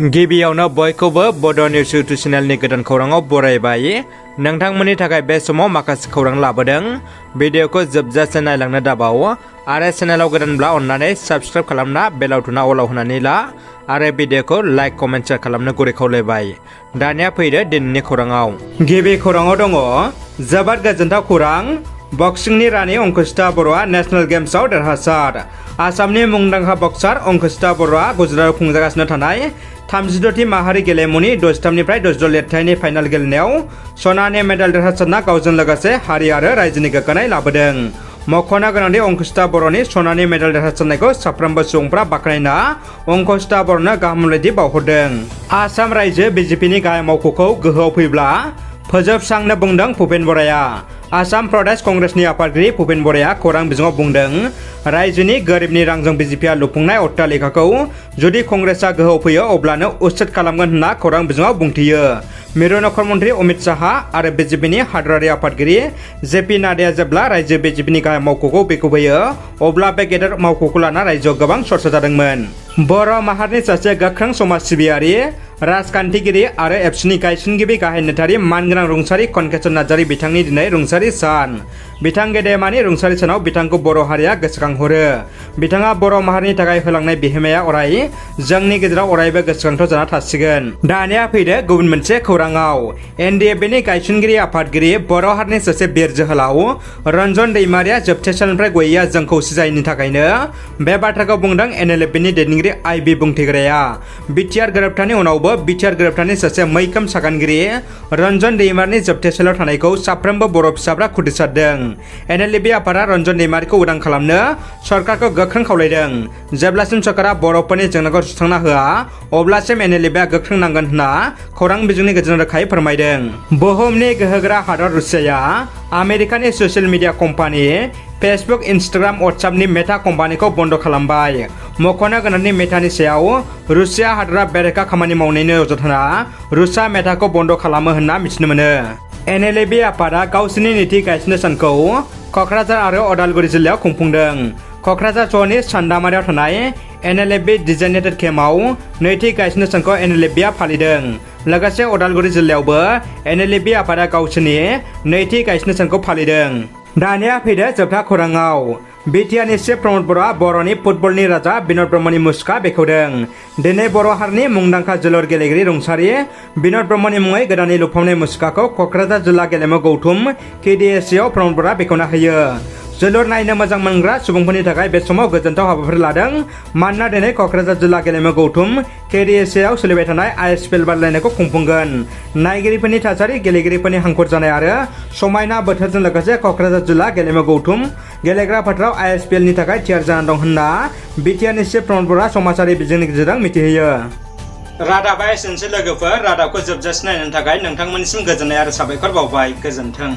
गिबियावनो बयखौबो बड' निउस इउटुब चेनेलनि गोदान खौराङाव बरायबाय। नोंथांमोननि थाखाय बे समाव माखासे खौरां लाबोदों। भिडिअखौ जोबजासे नायलांनो दाबाव आरो चेनेलाव गोदानब्ला अन्नानै साबस्क्राइब खालामना बेल आइकनआ अलाव होनानै ला आरो भिडिअखौ लाइक कमेन्ट शेयार खालामनो गुरै खावलायबाय। दानिया फैदो दिनैनि खौराङाव। गिबि खौराङाव दङ जोबोद गोजोनथाव खौरां। बक्सिंनि रानि अंकुसिता बर'आ नेशनेल गेम्सआव देरहासार। आसामनि मुंदांखा बक्सार अंकुसिता बर'आ गुजरातआव खुंजागासिनो थानाय 36थि माहारि गेलेमुनि 63निफ्राय 66 लिरथायनि फाइनाल गेलेनायाव सनानि मेडेल देरहासारना गावजों लोगोसे हारि आरो रायजोनि गोग्गानाय लाबोदों। मख'नो गोनांदि अंकुसिता बर'नि सनानि मेडेल देरहासारनायखौ साफ्रोमबो सुबुंफ्रा बाख्नायना अंकुसिता बर'नो गाहाम हामलायथि बावहरदों। आसाम रायजो बिजेपिनि गाहाय मावख'खौ गोहोआव फैब्ला फोजोबस्रांनो बुंदों भुपेन बराया। आसाम प्रदेश कंग्रेसनि आफादगिरि भुपेन बराया खौरां बिजोङाव बुंदों, रायजोनि गोरिबनि रांजों बिजेपिआ लुफुंनाय अट्टालिकाखौ जुदि कंग्रेसआ गोहोआव फैयो अब्लानो उच्चेद खालामगोन होनना खौरां बिजोङाव बुंथियो। मिरु नखर मन्त्रि अमित शाहा आरो बिजेपिनि हादरारि आफादगिरि जेपि नाड्डाया जेब्ला रायजो बिजेपिनि गाहाय मावख'खौ बेखेवहोयो अब्ला बे गेदेर मावख'खौ लाना रायजोआव गोबां चर्चा जादोंमोन। बर' माहारिनि सासे गोख्रों समाज सिबियारि राजखान्थिगिरि आरो एबसुनि गायसनगिरि गाहाय नेतारि मानगोनां रुंसारि कनकेसर नार्जारि बिथांनि दिनै रुंसारि सान। बिथां गेदेमानि रुंसारि सानाव बिथांखौ बर' हारिया गोसोखांहरो। बिथाङा बर' माहारिनि थाखाय होलांनाय बिहोमाया अराय जोंनि गेजेराव अरायबो गोसोखांथाव जाना थासिगोन। दानिया फैदो गुबुन मोनसे खौराङाव। एनडिएफबिनि गायसनगिरि आफादगिरि बर' हारिनि सासे बिर जोहोलाव रन्जन दैमारिया जोबथे साननिफ्राय गैया जों खौसे जायैनि थाखायनो बे बाथ्राखौ बुंदों एनएलएफबिनि दैदेनगिरि आइबि बुंथिग्राया। बिटिआर गोरोबथानि उनावबो बिटिआर गोरोबथानि सासे मैखोम सागानगिरि रन्जन दैमारिनि जोबथेसालियाव थानायखौ साफ्रोमबो बर' फिसाफ्रा खुदिसारदों। एनएलएफबि आफादा रन्जन दैमारिखौ उदां खालामनो सरकारखौ गोख्रों खावलायदों। जेब्लासिम सरकारा बर'फोरनि जेंनाखौ सुस्रांना होआ अब्लासिम एनएलएफबिआ गोख्रों नांगोन होनना खौरां बिजोंनि गेजेरजों रोखायै फोरमायदों। बुहुमनि गोहोगोरा हादर रुसियाया आमेरिकानि social media company Facebook, Instagram, वाट्सएपनि मेटा कम्पानिखौ बन्द खालामबाय। मख'नो गोनांनि मेटानि सायाव रुसिया हादरा बेरेखा खामानि मावनायनि अजदहोना रुसिया मेटाखौ बन्द खालामो होनना मिथिनो मोनो। एनएलएफबि आफादा गावसोरनि नैथि गायसननाय सानखौ क'क्राझार आरो अदालगुरि जिल्लायाव खुंफुंदों। क'क्राझार सहरनि सान्दामारियाव थानाय एनएलएफबि डिजाइनेटेड केम्पआव नैथि गायसननाय सानखौ एनएलएफबिआ फालिदों। लोगोसे अदालगुरि जिल्लायावबो एनएलएफबि आफादा गावसोरनि नैथि गायसननाय सानखौ फालिदों। दानिया फैदो जोबथा खौराङाव। बिटिआरनि चिफ प्रमद बर'आ बर'नि फुटबलनि राजा बिन'द ब्रह्मनि मुसुखा बेखेवदों। दिनै बर' हारिनि मुंदांखा जोलुर गेलेगिरि रुंसारि बिन'द ब्रह्मनि मुङै गोदानै लुफावनाय मुसुखाखौ क'क्राझार जिल्ला गेलेमु गौथुम केडिएसिआव प्रमद बर'आ बेखेवना होयो। जोलुर नायनो मोजां मोनग्रा सुबुंफोरनि थाखाय बे समाव गोजोनथाव हाबाफारि लादों। मानोना दिनै क'क्राझार जिल्ला गेलेमु गौथुम केडिएसिआव सोलिबाय थानाय आइएसपिएल बादायलायनायखौ खुंफुंगोन। नायगिरिफोरनि थासारि, गेलेगिरिफोरनि हांखुर जानाय आरो समायना बोथोरजों लोगोसे क'क्राझार जिल्ला गेलेमु गौथुम गेलेग्रा फोथाराव आइएसपिएलनि थाखाय थियारि जाना दं होनना बिटिआरनि चिफ प्रमद बर'आ समाजारि बिजोंनि गेजेरजों मिथिहोयो। रादाबा एसेनोसै लोगोफोर। रादाबखौ जोबजासिम नायनायनि थाखाय नोंथांमोननिसिम गोजोननाय आरो साबायखर बावबाय। गोजोन्थों।